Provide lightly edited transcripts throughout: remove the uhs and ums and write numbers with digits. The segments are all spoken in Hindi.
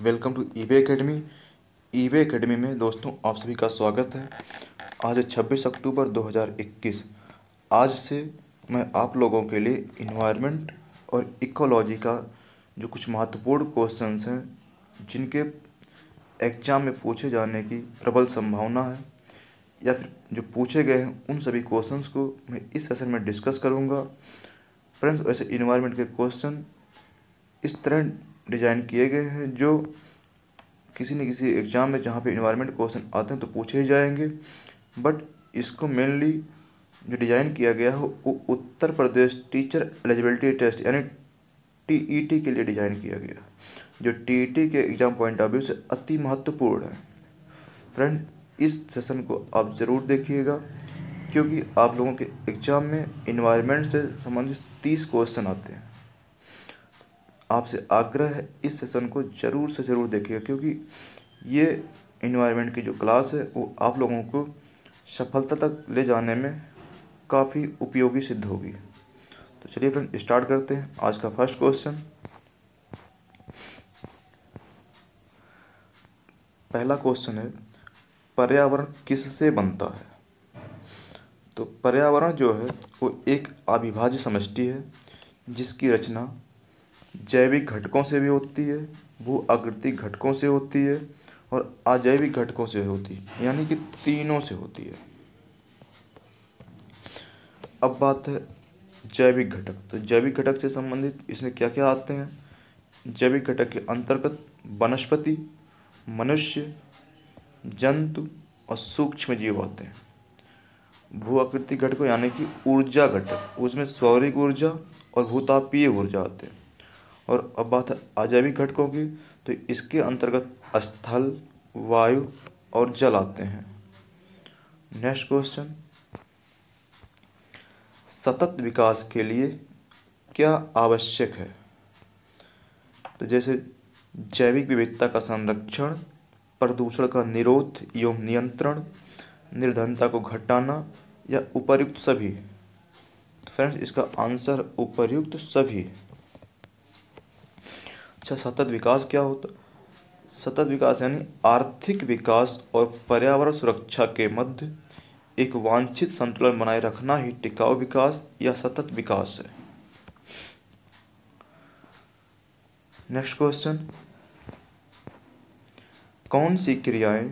Welcome to eBay academy. EBay academy में दोस्तों आप सभी का स्वागत है। आज है 26 अक्टूबर 2021। आज से मैं आप लोगों के लिए इन्वायरमेंट और इकोलॉजी का जो कुछ महत्वपूर्ण क्वेश्चंस हैं जिनके एग्ज़ाम में पूछे जाने की प्रबल संभावना है या फिर जो पूछे गए हैं उन सभी क्वेश्चंस को मैं इस सेशन में डिस्कस करूंगा। फ्रेंड्स, वैसे इन्वायरमेंट के क्वेश्चन इस तरह डिज़ाइन किए गए हैं जो किसी न किसी एग्ज़ाम में जहाँ पे इन्वायरमेंट क्वेश्चन आते हैं तो पूछे ही जाएंगे। बट इसको मेनली जो डिज़ाइन किया गया है वो Uttar Pradesh teacher eligibility test यानी टीईटी के लिए डिज़ाइन किया गया, जो टीईटी के एग्ज़ाम पॉइंट ऑफ व्यू से अति महत्वपूर्ण है। फ्रेंड, इस सेशन को आप ज़रूर देखिएगा क्योंकि आप लोगों के एग्ज़ाम में इन्वायरमेंट से संबंधित 30 क्वेश्चन आते हैं। आपसे आग्रह है इस सेशन को ज़रूर से ज़रूर देखिएगा क्योंकि ये इन्वायरमेंट की जो क्लास है वो आप लोगों को सफलता तक ले जाने में काफ़ी उपयोगी सिद्ध होगी। तो चलिए फ्रेंड स्टार्ट करते हैं। आज का फर्स्ट क्वेश्चन, पहला क्वेश्चन है, पर्यावरण किससे बनता है? तो पर्यावरण जो है वो एक अविभाज्य समष्टि है जिसकी रचना जैविक घटकों से भी होती है, भू आकृतिक घटकों से होती है और अजैविक घटकों से होती है, यानी कि तीनों से होती है। अब बात है जैविक घटक। तो जैविक घटक से संबंधित इसमें क्या क्या आते हैं? जैविक घटक के अंतर्गत वनस्पति, मनुष्य, जंतु और सूक्ष्म जीव आते हैं। भू आकृतिक घटकों यानी कि ऊर्जा घटक, उसमें सौरिक ऊर्जा और भूतापीय ऊर्जा आते हैं। और अब बात है अजैविक घटकों की, तो इसके अंतर्गत स्थल, वायु और जल आते हैं। नेक्स्ट क्वेश्चन, सतत विकास के लिए क्या आवश्यक है? तो जैसे जैविक विविधता का संरक्षण, प्रदूषण का निरोध एवं नियंत्रण, निर्धनता को घटाना या उपर्युक्त सभी। तो फ्रेंड्स, इसका आंसर उपर्युक्त सभी। अच्छा, सतत विकास क्या होता? सतत विकास यानी आर्थिक विकास और पर्यावरण सुरक्षा के मध्य एक वांछित संतुलन बनाए रखना ही टिकाऊ विकास या सतत विकास है। नेक्स्ट क्वेश्चन, कौन सी क्रियाएं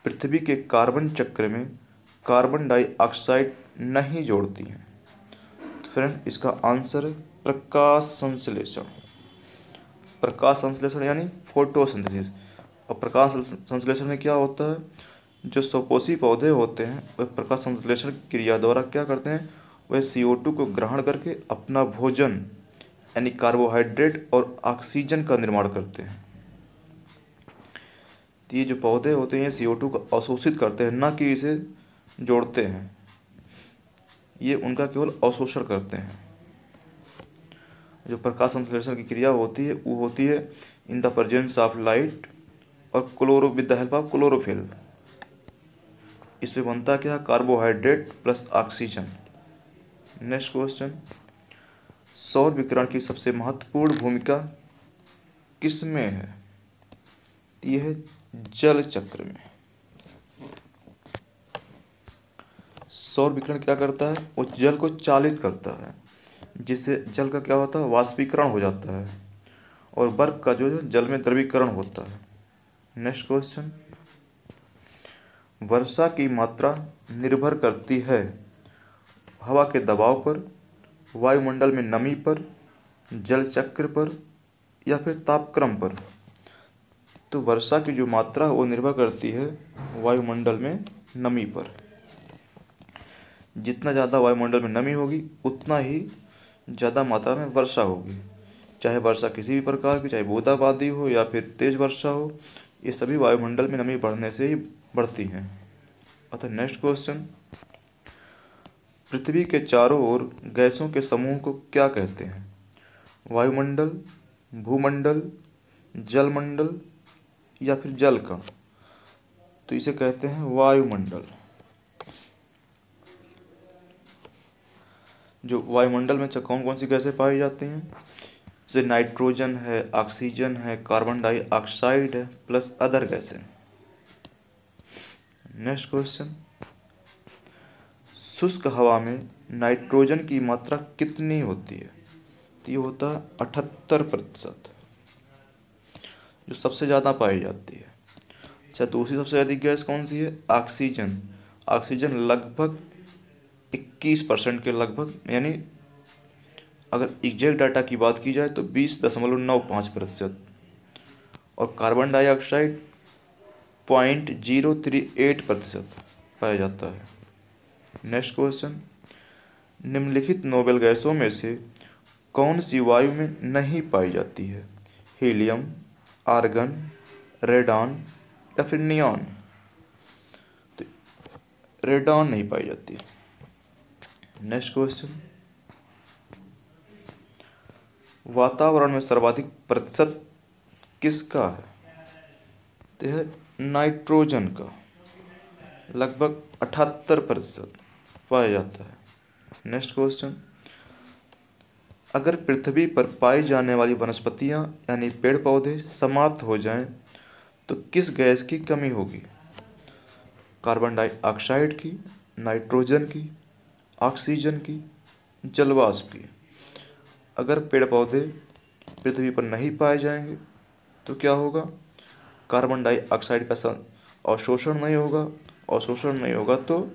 पृथ्वी के कार्बन चक्र में कार्बन डाइऑक्साइड नहीं जोड़ती हैं? तो फ्रेंड, इसका आंसर है प्रकाश संश्लेषण। प्रकाश संश्लेषण यानी फोटोसिंथेसिस। और प्रकाश संश्लेषण में क्या होता है? जो स्वपोषी पौधे होते हैं वह प्रकाश संश्लेषण क्रिया द्वारा क्या करते हैं? वह CO2 को ग्रहण करके अपना भोजन यानी कार्बोहाइड्रेट और ऑक्सीजन का निर्माण करते हैं। तो ये जो पौधे होते हैं ये CO2 को अवशोषित करते हैं, ना कि इसे जोड़ते हैं। ये उनका केवल अवशोषण करते हैं। जो प्रकाश संश्लेषण की क्रिया होती है वो होती है in the presence of light और chloro with the help of chlorophyll. इसमें बनता क्या? Carbohydrate plus oxygen. Next question, सौर विकिरण की सबसे महत्वपूर्ण भूमिका किसमें है? ये है जल चक्र में। सौर विकिरण क्या करता है? वो जल को चालित करता है जिससे जल का क्या होता है? वाष्पीकरण हो जाता है और बर्फ का जो है जल में द्रवीकरण होता है। नेक्स्ट क्वेश्चन, वर्षा की मात्रा निर्भर करती है हवा के दबाव पर, वायुमंडल में नमी पर, जल चक्र पर या फिर तापक्रम पर? तो वर्षा की जो मात्रा है वो निर्भर करती है वायुमंडल में नमी पर। जितना ज़्यादा वायुमंडल में नमी होगी उतना ही ज़्यादा मात्रा में वर्षा होगी। चाहे वर्षा किसी भी प्रकार की, चाहे बूंदाबांदी हो या फिर तेज वर्षा हो, ये सभी वायुमंडल में नमी बढ़ने से ही बढ़ती हैं। अतः नेक्स्ट क्वेश्चन, पृथ्वी के चारों ओर गैसों के समूह को क्या कहते हैं? वायुमंडल, भूमंडल, जलमंडल या फिर जल कण? तो इसे कहते हैं वायुमंडल। जो वायुमंडल में कौन कौन सी गैसें पाई जाती हैं? जैसे नाइट्रोजन है, ऑक्सीजन है, कार्बन डाइऑक्साइड है, प्लस अदर गैसें। नेक्स्ट क्वेश्चन, शुष्क हवा में नाइट्रोजन की मात्रा कितनी होती है? तो ये होता है 78%, जो सबसे ज़्यादा पाई जाती है। अच्छा, दूसरी सबसे अधिक गैस कौन सी है? ऑक्सीजन। ऑक्सीजन लगभग 21% के लगभग, यानी अगर एग्जैक्ट डाटा की बात की जाए तो 20.95%। और कार्बन डाइऑक्साइड 0.038% पाया जाता है। नेक्स्ट क्वेश्चन, निम्नलिखित नोबेल गैसों में से कौन सी वायु में नहीं पाई जाती है? हीलियम, आर्गन, रेडॉन या फिर नियॉन? तो रेडॉन नहीं पाई जाती। नेक्स्ट क्वेश्चन, वातावरण में सर्वाधिक प्रतिशत किसका है? तो है नाइट्रोजन का, लगभग 78% पाया जाता है। नेक्स्ट क्वेश्चन, अगर पृथ्वी पर पाई जाने वाली वनस्पतियां यानी पेड़ पौधे समाप्त हो जाएं तो किस गैस की कमी होगी? कार्बन डाइऑक्साइड की, नाइट्रोजन की, ऑक्सीजन की, जलवाष्प की? अगर पेड़ पौधे पृथ्वी पर नहीं पाए जाएंगे तो क्या होगा? कार्बन डाइऑक्साइड का अवशोषण नहीं होगा, अवशोषण नहीं होगा तो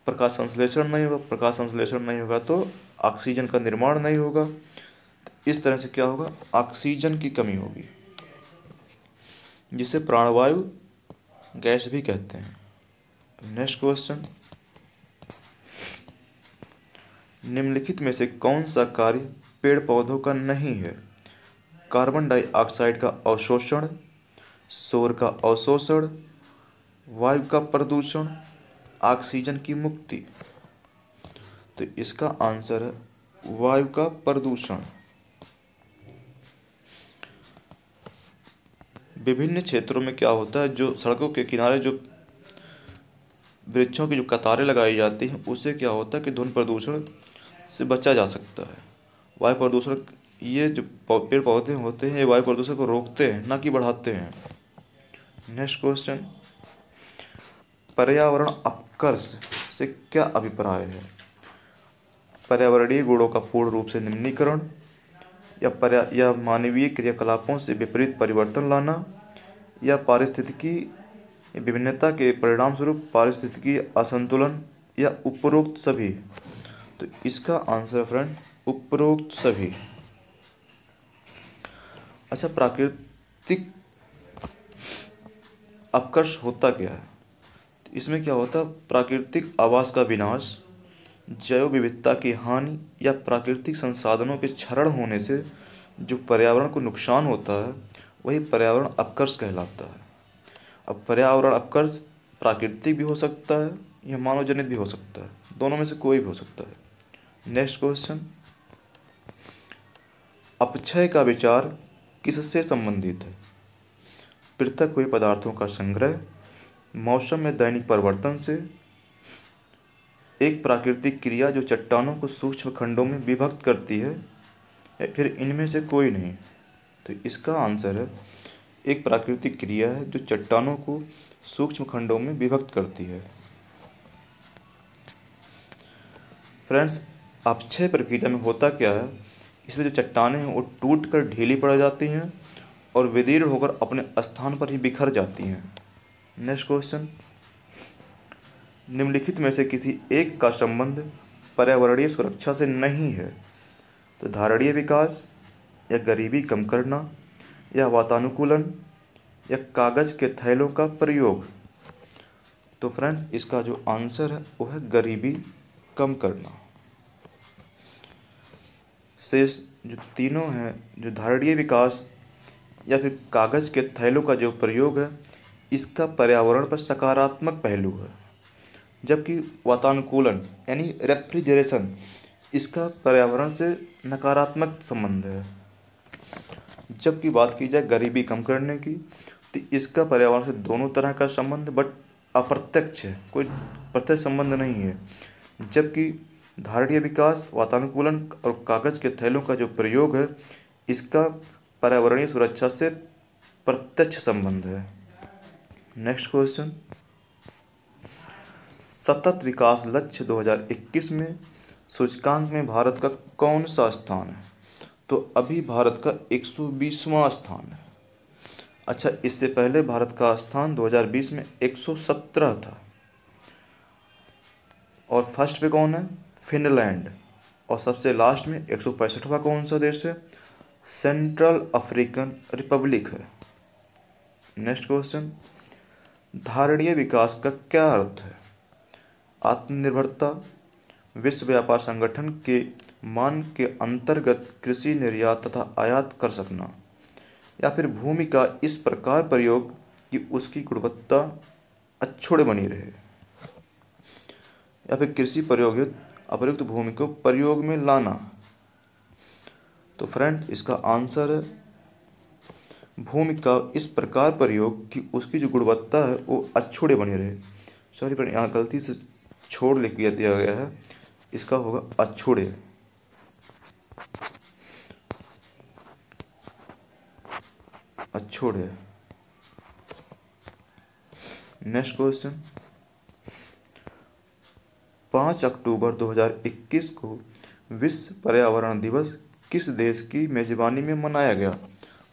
प्रकाश संश्लेषण नहीं होगा, प्रकाश संश्लेषण नहीं होगा तो ऑक्सीजन का निर्माण नहीं होगा। तो इस तरह से क्या होगा? ऑक्सीजन की कमी होगी, जिसे प्राणवायु गैस भी कहते हैं। नेक्स्ट क्वेश्चन, निम्नलिखित में से कौन सा कार्य पेड़ पौधों का नहीं है? कार्बन डाइऑक्साइड का अवशोषण, शोर का अवशोषण, वायु का प्रदूषण, ऑक्सीजन की मुक्ति? तो इसका आंसर है वायु का प्रदूषण। विभिन्न क्षेत्रों में क्या होता है, जो सड़कों के किनारे जो वृक्षों की जो कतारें लगाई जाती हैं, उससे क्या होता है कि ध्वनि प्रदूषण से बचा जा सकता है। वायु प्रदूषण, ये जो पेड़ पौधे होते हैं ये वायु प्रदूषण को रोकते हैं, ना कि बढ़ाते हैं। नेक्स्ट क्वेश्चन, पर्यावरण अपकर्ष से क्या अभिप्राय है? पर्यावरणीय गुणों का पूर्ण रूप से निम्नीकरण, या मानवीय क्रियाकलापों से विपरीत परिवर्तन लाना, या पारिस्थितिकी विभिन्नता के परिणाम स्वरूप पारिस्थितिकी असंतुलन, या उपरोक्त सभी? तो इसका आंसर फ्रेंड उपरोक्त सभी। अच्छा, प्राकृतिक अपकर्ष होता क्या है? इसमें क्या होता है? प्राकृतिक आवास का विनाश, जैव विविधता की हानि या प्राकृतिक संसाधनों के क्षरण होने से जो पर्यावरण को नुकसान होता है वही पर्यावरण अपकर्ष कहलाता है। अब पर्यावरण अपकर्ष प्राकृतिक भी हो सकता है या मानव जनित भी हो सकता है, दोनों में से कोई भी हो सकता है। नेक्स्ट क्वेश्चन, अपक्षय का विचार किससे संबंधित है? पृथक हुए पदार्थों का संग्रह, मौसम में दैनिक परिवर्तन से, एक प्राकृतिक क्रिया जो चट्टानों को सूक्ष्म खंडों में विभक्त करती है, या फिर इनमें से कोई नहीं? तो इसका आंसर है एक प्राकृतिक क्रिया है जो चट्टानों को सूक्ष्म खंडों में विभक्त करती है। फ्रेंड्स, अपक्षय प्रक्रिया में होता क्या है? इसमें जो चट्टानें हैं वो टूटकर ढीली पड़ जाती हैं और विदीर्ण होकर अपने स्थान पर ही बिखर जाती हैं। नेक्स्ट क्वेश्चन, निम्नलिखित में से किसी एक का संबंध पर्यावरणीय सुरक्षा से नहीं है? तो धारणीय विकास, या गरीबी कम करना, या वातानुकूलन, या कागज के थैलों का प्रयोग? तो फ्रेंड इसका जो आंसर है वो है गरीबी कम करना। शेष जो तीनों हैं, जो धारणीय विकास या फिर कागज के थैलों का जो प्रयोग है, इसका पर्यावरण पर सकारात्मक पहलू है, जबकि वातानुकूलन यानी रेफ्रिजरेशन, इसका पर्यावरण से नकारात्मक संबंध है। जबकि बात की जाए गरीबी कम करने की, तो इसका पर्यावरण से दोनों तरह का संबंध बट अप्रत्यक्ष है, कोई प्रत्यक्ष संबंध नहीं है। जबकि धारणीय विकास, वातानुकूलन और कागज के थैलों का जो प्रयोग है, इसका पर्यावरणीय सुरक्षा से प्रत्यक्ष संबंध है। नेक्स्ट क्वेश्चन, सतत विकास लक्ष्य 2021 में सूचकांक में भारत का कौन सा स्थान है? तो अभी भारत का 120वां स्थान है। अच्छा, इससे पहले भारत का स्थान 2020 में 117 था। और फर्स्ट पे कौन है? फिनलैंड। और सबसे लास्ट में 165वां कौन सा देश है? सेंट्रल अफ्रीकन रिपब्लिक है। नेक्स्ट क्वेश्चन, धारणीय विकास का क्या अर्थ है? आत्मनिर्भरता, विश्व व्यापार संगठन के मानक के अंतर्गत कृषि निर्यात तथा आयात कर सकना, या फिर भूमि का इस प्रकार प्रयोग कि उसकी गुणवत्ता अक्षुण्ण बनी रहे, या फिर कृषि प्रयोगित अप्रयुक्त भूमि को प्रयोग में लाना। तो फ्रेंड, इसका आंसर है भूमि का इस प्रकार प्रयोग कि उसकी जो गुणवत्ता है वो अक्षुण्ण बनी रहे। सॉरी फ्रेंड, यहाँ गलती से छोड़ लिख दिया गया है, इसका होगा अक्षुण्ण। अक्षुण्ण। नेक्स्ट क्वेश्चन, 5 अक्टूबर 2021 को विश्व पर्यावरण दिवस किस देश की मेजबानी में मनाया गया?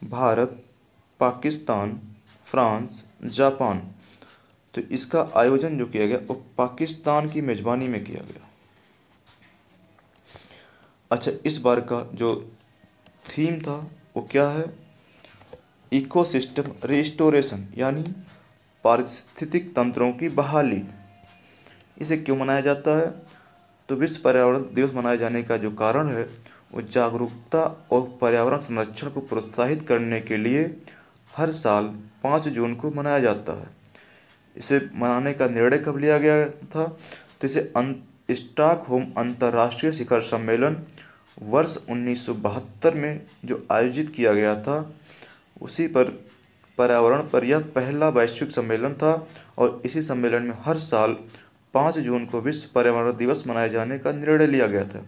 Bharat, Pakistan, France, Japan. तो इसका आयोजन जो किया गया वो पाकिस्तान की मेजबानी में किया गया। अच्छा, इस बार का जो थीम था वो क्या है? इकोसिस्टम रिस्टोरेशन, यानी पारिस्थितिक तंत्रों की बहाली। इसे क्यों मनाया जाता है? तो विश्व पर्यावरण दिवस मनाए जाने का जो कारण है वो जागरूकता और पर्यावरण संरक्षण को प्रोत्साहित करने के लिए हर साल 5 जून को मनाया जाता है। इसे मनाने का निर्णय कब लिया गया था? तो इसे स्टॉकहोम अंतर्राष्ट्रीय शिखर सम्मेलन वर्ष 1972 में जो आयोजित किया गया था, उसी पर पर्यावरण पर यह पहला वैश्विक सम्मेलन था। और इसी सम्मेलन में हर साल 5 जून को विश्व पर्यावरण दिवस मनाए जाने का निर्णय लिया गया था।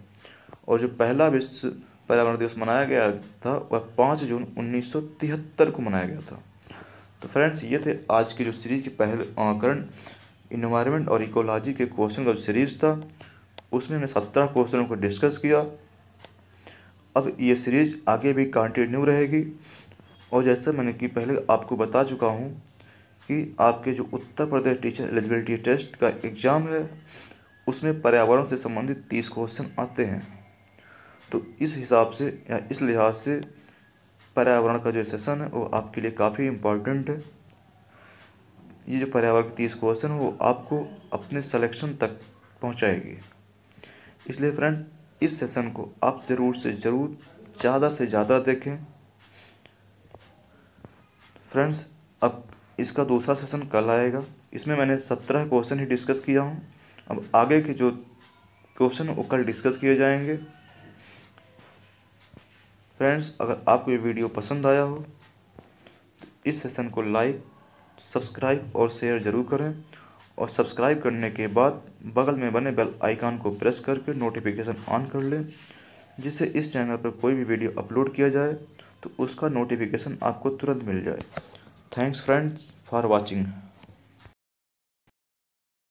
और जो पहला विश्व पर्यावरण दिवस मनाया गया था वह 5 जून 1973 को मनाया गया था। तो फ्रेंड्स, ये थे आज की जो सीरीज़ के पहले करंट इन्वायरमेंट और इकोलॉजी के क्वेश्चन का जो सीरीज़ था, उसमें हमने 17 क्वेश्चनों को डिस्कस किया। अब ये सीरीज़ आगे भी कंटिन्यू रहेगी। और जैसा मैंने कि पहले आपको बता चुका हूँ कि आपके जो Uttar Pradesh teacher eligibility test का एग्ज़ाम है उसमें पर्यावरण से संबंधित 30 क्वेश्चन आते हैं। तो इस हिसाब से या इस लिहाज से पर्यावरण का जो सेशन है वो आपके लिए काफ़ी इम्पोर्टेंट है। ये जो पर्यावरण के 30 क्वेश्चन है वो आपको अपने सिलेक्शन तक पहुंचाएगी। इसलिए फ्रेंड्स, इस सेशन को आप ज़रूर से ज़रूर ज़्यादा से ज़्यादा देखें। फ्रेंड्स, अब इसका दूसरा सेशन कल आएगा। इसमें मैंने 17 क्वेश्चन ही डिस्कस किया हूँ। अब आगे के जो क्वेश्चन वो कल डिस्कस किए जाएंगे। फ्रेंड्स, अगर आपको ये वीडियो पसंद आया हो तो इस सेशन को लाइक, सब्सक्राइब और शेयर ज़रूर करें। और सब्सक्राइब करने के बाद बगल में बने बेल आइकन को प्रेस करके नोटिफिकेशन ऑन कर लें, जिससे इस चैनल पर कोई भी वीडियो अपलोड किया जाए तो उसका नोटिफिकेशन आपको तुरंत मिल जाए। Thanks friends for watching.